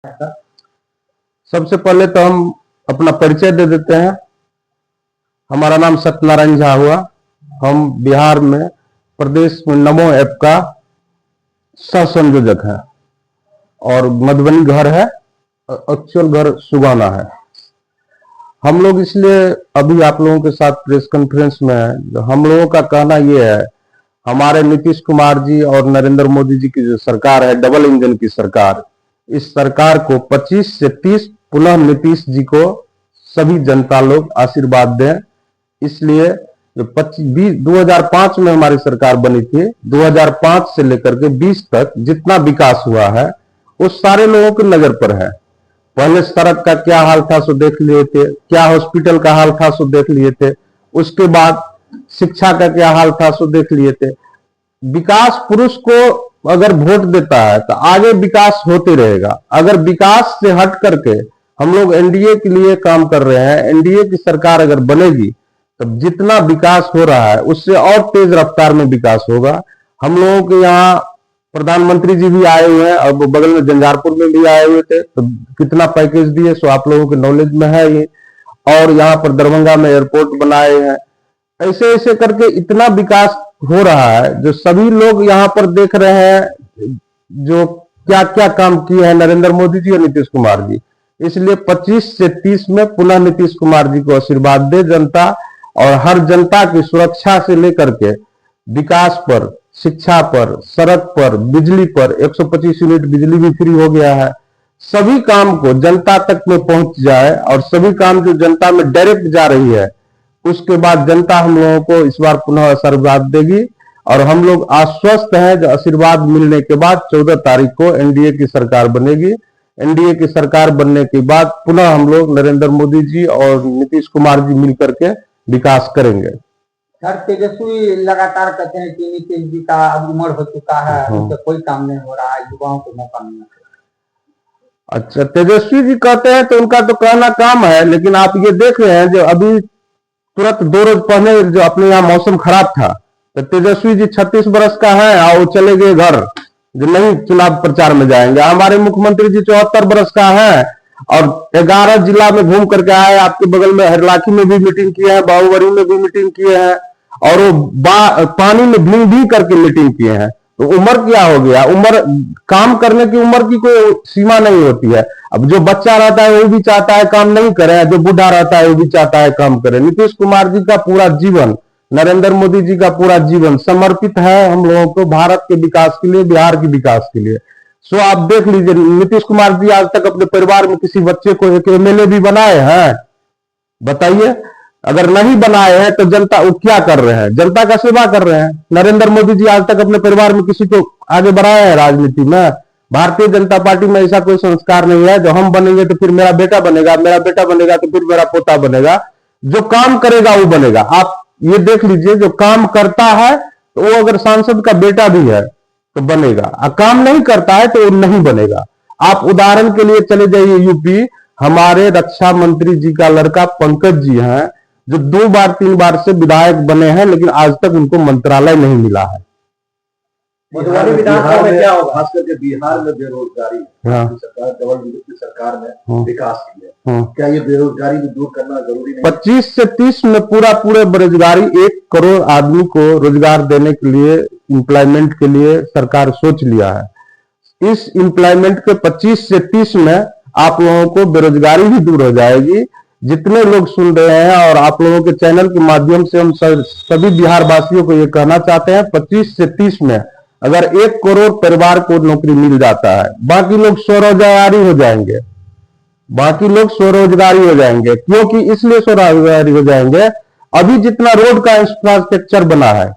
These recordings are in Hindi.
सबसे पहले तो हम अपना परिचय दे देते हैं। हमारा नाम सत्यनारायण झा हुआ। हम बिहार में प्रदेश में नमो ऐप का सह संयोजक है और मधुबनी घर है, एक्चुअल घर सुगाना है। हम लोग इसलिए अभी आप लोगों के साथ प्रेस कॉन्फ्रेंस में है, हम लोगों का कहना यह है, हमारे नीतीश कुमार जी और नरेंद्र मोदी जी की जो सरकार है, डबल इंजन की सरकार, इस सरकार को 25 से 30 पुनः नीतीश जी को सभी जनता लोग आशीर्वाद दें। इसलिए जो 2005 में हमारी सरकार बनी थी, 2005 से लेकर के 20 तक जितना विकास हुआ है वो सारे लोगों की नजर पर है। पहले सड़क का क्या हाल था सो देख लिए थे, क्या हॉस्पिटल का हाल था सो देख लिए थे, उसके बाद शिक्षा का क्या हाल था सो देख लिए थे। विकास पुरुष को अगर वोट देता है तो आगे विकास होते रहेगा। अगर विकास से हट करके हम लोग एनडीए के लिए काम कर रहे हैं, एनडीए की सरकार अगर बनेगी तो जितना विकास हो रहा है उससे और तेज रफ्तार में विकास होगा। हम लोगों के यहाँ प्रधानमंत्री जी भी आए हुए हैं और बगल में झंझारपुर में भी आए हुए थे, तो कितना पैकेज दिए सो आप लोगों के नॉलेज में है ये। और यहाँ पर दरभंगा में एयरपोर्ट बनाए हैं। ऐसे ऐसे करके इतना विकास हो रहा है जो सभी लोग यहाँ पर देख रहे हैं, जो क्या क्या काम किए हैं नरेंद्र मोदी जी और नीतीश कुमार जी। इसलिए 25 से 30 में पुनः नीतीश कुमार जी को आशीर्वाद दे जनता, और हर जनता की सुरक्षा से लेकर के विकास पर, शिक्षा पर, सड़क पर, बिजली पर 125 यूनिट बिजली भी फ्री हो गया है। सभी काम को जनता तक में पहुंच जाए और सभी काम जो जनता में डायरेक्ट जा रही है उसके बाद जनता हम लोगों को इस बार पुनः आशीर्वाद देगी। और हम लोग आश्वस्त हैं जो आशीर्वाद मिलने के बाद 14 तारीख को एनडीए की सरकार बनेगी। एनडीए की सरकार बनने के बाद पुनः हम लोग नरेंद्र मोदी जी और नीतीश कुमार जी मिलकर के विकास करेंगे। सर, तेजस्वी लगातार कहते हैं कि नीतीश जी का अब उम्र हो चुका है, उनसे कोई काम नहीं हो रहा है, युवाओं को मौका नहीं। अच्छा, तेजस्वी जी कहते हैं तो उनका तो कहना काम है, लेकिन आप ये देख रहे हैं जो अभी तुरंत 2 रोज पहले जो अपने यहाँ मौसम खराब था तो तेजस्वी जी 36 बरस का है और वो चले गए घर, जो नहीं चुनाव प्रचार में जाएंगे। हमारे मुख्यमंत्री जी 74 बरस का है और 11 जिला में घूम करके आए। आपके बगल में हरलाखी में भी मीटिंग किए हैं, बाहुबली में भी मीटिंग किए हैं और वो पानी में भींग भी करके मीटिंग किए हैं। तो उम्र क्या हो गया? उम्र, काम करने की उम्र की कोई सीमा नहीं होती है। अब जो बच्चा रहता है वो भी चाहता है काम नहीं करे, जो बूढ़ा रहता है वो भी चाहता है काम करे। नीतीश कुमार जी का पूरा जीवन, नरेंद्र मोदी जी का पूरा जीवन समर्पित है हम लोगों को भारत के विकास के लिए, बिहार के विकास के लिए। सो आप देख लीजिए, नीतीश कुमार जी आज तक अपने परिवार में किसी बच्चे को एक एमएलए भी बनाए हैं? बताइए। अगर नहीं बनाए हैं तो जनता वो क्या कर रहे हैं? जनता का सेवा कर रहे हैं। नरेंद्र मोदी जी आज तक अपने परिवार में किसी को आगे बढ़ाया है राजनीति में? भारतीय जनता पार्टी में ऐसा कोई संस्कार नहीं है जो हम बनेंगे तो फिर मेरा बेटा बनेगा, मेरा बेटा बनेगा तो फिर मेरा पोता बनेगा। जो काम करेगा वो बनेगा। आप ये देख लीजिए, जो काम करता है तो वो अगर सांसद का बेटा भी है तो बनेगा, और काम नहीं करता है तो वो नहीं बनेगा। आप उदाहरण के लिए चले जाइए यूपी, हमारे रक्षा मंत्री जी का लड़का पंकज जी हैं जो 2 बार 3 बार से विधायक बने हैं, लेकिन आज तक उनको मंत्रालय नहीं मिला है। मधुबनी विधानसभा में क्या होगा? खास करके बिहार में बेरोजगारी, सरकार डबल इंजन की सरकार में विकास की है, क्या ये बेरोजगारी भी दूर करना जरूरी नहीं? 25 से 30 में पूरे बेरोजगारी, 1 करोड़ आदमी को रोजगार देने के लिए, एम्प्लॉयमेंट के लिए सरकार सोच लिया है। इस एम्प्लॉयमेंट के 25 से 30 में आप लोगों को बेरोजगारी भी दूर हो जाएगी। जितने लोग सुन रहे हैं और आप लोगों के चैनल के माध्यम से हम सभी बिहार वासियों को ये कहना चाहते हैं, 25 से 30 में अगर 1 करोड़ परिवार को नौकरी मिल जाता है, बाकी लोग स्वरोजगारी हो जाएंगे। बाकी लोग स्वरोजगारी हो जाएंगे। क्योंकि इसलिए स्वरोजगारी हो जाएंगे, अभी जितना रोड का इंफ्रास्ट्रक्चर बना है,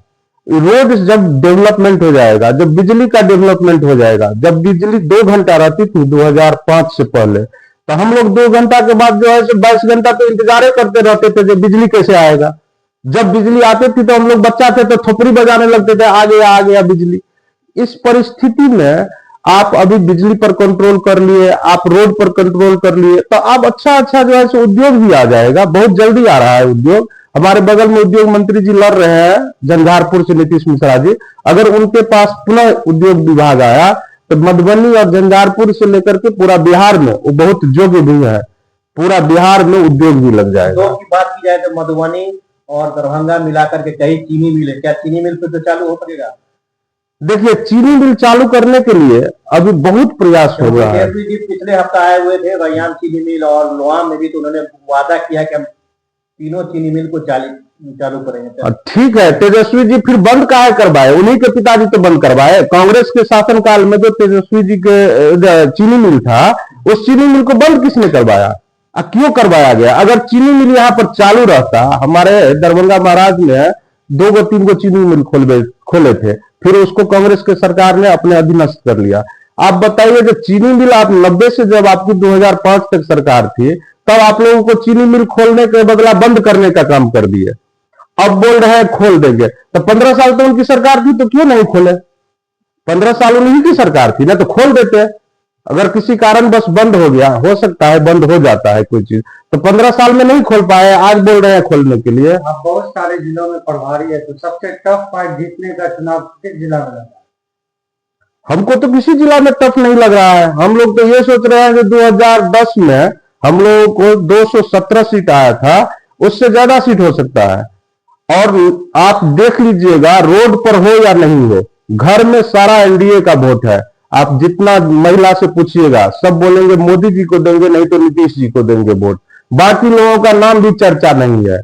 रोड जब डेवलपमेंट हो जाएगा, जब बिजली का डेवलपमेंट हो जाएगा, जब बिजली 2 घंटा रहती थी 2005 से पहले, तो हम लोग 2 घंटा के बाद जो है 22 घंटा तो इंतजार करते रहते थे जो बिजली कैसे आएगा। जब बिजली आती थी तो हम लोग बच्चा थे तो थोपड़ी बजाने लगते थे, आ गया बिजली। इस परिस्थिति में आप अभी बिजली पर कंट्रोल कर लिए, आप रोड पर कंट्रोल कर लिए, तो आप अच्छा जो है उद्योग भी आ जाएगा। बहुत जल्दी आ रहा है उद्योग। हमारे बगल में उद्योग मंत्री जी लड़ रहे हैं झंझारपुर से, नीतीश मिश्रा जी। अगर उनके पास पुनः उद्योग विभाग आया तो मधुबनी और झंझारपुर से लेकर के पूरा बिहार में वो बहुत योग्य भी है, पूरा बिहार में उद्योग भी लग जाएगा। उद्योग की बात की जाए तो मधुबनी और दरभंगा मिलाकर के कई चीनी मिल है, क्या चीनी मिल फिर तो चालू हो सकेगा? देखिए, चीनी मिल चालू करने के लिए अभी बहुत प्रयास हो रहा है। तेजस्वी जी पिछले हफ्ता आए हुए थे रैयाम चीनी मिल और लोहाम में भी, तो उन्होंने वादा किया कि हम तीनों चीनी मिल को चालू करेंगे। ठीक है, तेजस्वी जी फिर बंद काहे करवाए? उन्हीं के पिताजी तो बंद करवाए। कांग्रेस के शासनकाल में जो तेजस्वी जी के चीनी मिल था, उस चीनी मिल को बंद किसने करवाया? क्यों करवाया गया? अगर चीनी मिल यहाँ पर चालू रहता, हमारे दरभंगा महाराज में 2-3 गो चीनी मिल खोले थे, फिर उसको कांग्रेस के सरकार ने अपने अधीनस्थ कर लिया। आप बताइए, जो चीनी मिल आप 90 से जब आपकी 2005 तक सरकार थी, तब आप लोगों को चीनी मिल खोलने के बदला बंद करने का काम कर दिए। अब बोल रहे हैं खोल देंगे, तो 15 साल तो उनकी सरकार थी, तो क्यों नहीं खोले? 15 साल उन्हीं की सरकार थी ना, तो खोल देते। अगर किसी कारण बस बंद हो गया, हो सकता है बंद हो जाता है कोई चीज, तो 15 साल में नहीं खोल पाए, आज बोल रहे हैं खोलने के लिए। आप बहुत सारे जिलों में प्रभारी है, तो सबसे टफ फाइट जीतने का चुनाव किस जिला में लगा? हमको तो किसी जिला में टफ नहीं लग रहा है। हम लोग तो ये सोच रहे हैं कि 2010 में हम लोगों को 217 सीट आया था, उससे ज्यादा सीट हो सकता है। और आप देख लीजिएगा, रोड पर हो या नहीं हो, घर में सारा एनडीए का वोट है। आप जितना महिला से पूछिएगा, सब बोलेंगे मोदी जी को देंगे, नहीं तो नीतीश जी को देंगे वोट। बाकी लोगों का नाम भी चर्चा नहीं है।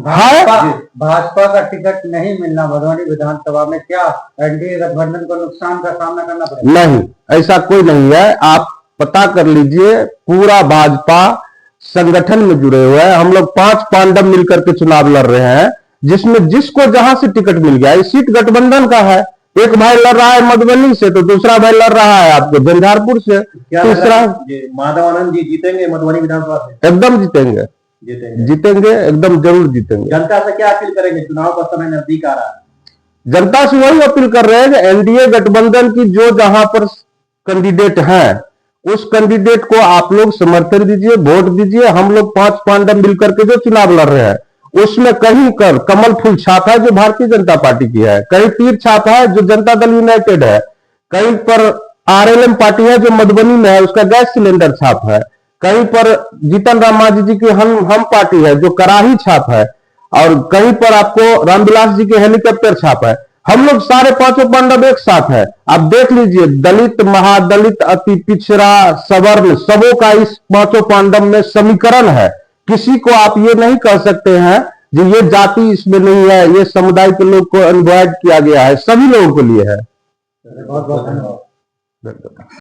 भाजपा का टिकट नहीं मिलना मधुबनी विधानसभा में, क्या एनडीए गठबंधन को नुकसान का सामना करना पड़ेगा? नहीं, ऐसा कोई नहीं है। आप पता कर लीजिए, पूरा भाजपा संगठन में जुड़े हुए हैं। हम लोग 5 पांडव मिलकर के चुनाव लड़ रहे हैं, जिसमें जिसको जहां से टिकट मिल गया, इस सीट गठबंधन का है। एक भाई लड़ रहा है मधुबनी से, तो दूसरा भाई लड़ रहा है आपको झंझारपुर से, तीसरा माधवानंद जी जीतेंगे मधुबनी विधानसभा से? एकदम जीतेंगे, जीतेंगे, एकदम जरूर जीतेंगे। जनता से क्या अपील करेंगे? चुनाव का समय नजदीक आ रहा है। जनता से वही अपील कर रहे हैं कि एनडीए गठबंधन की जो जहां पर कैंडिडेट हैं, उस कैंडिडेट को आप लोग समर्थन दीजिए, वोट दीजिए। हम लोग 5 पांडव मिलकर के जो चुनाव लड़ रहे हैं, उसमें कहीं कर कमल फूल छाप है जो भारतीय जनता पार्टी की है, कहीं तीर छाप है जो जनता दल यूनाइटेड है, कहीं पर आरएलएम पार्टी है जो मधुबनी में है, उसका गैस सिलेंडर छाप है, कहीं पर जीतन राम मांझी जी की हम पार्टी है जो कराही छाप है, और कहीं पर आपको रामविलास जी के हेलीकॉप्टर छाप है। हम लोग सारे 5 पांडव एक साथ है। आप देख लीजिए, दलित, महादलित, अति पिछड़ा, सवर्ण, सबों का इस 5 पांडव में समीकरण है। किसी को आप ये नहीं कह सकते हैं कि ये जाति इसमें नहीं है, ये समुदाय के लोग को अवॉइड किया गया है, सभी लोगों के लिए है। बहुत बहुत धन्यवाद।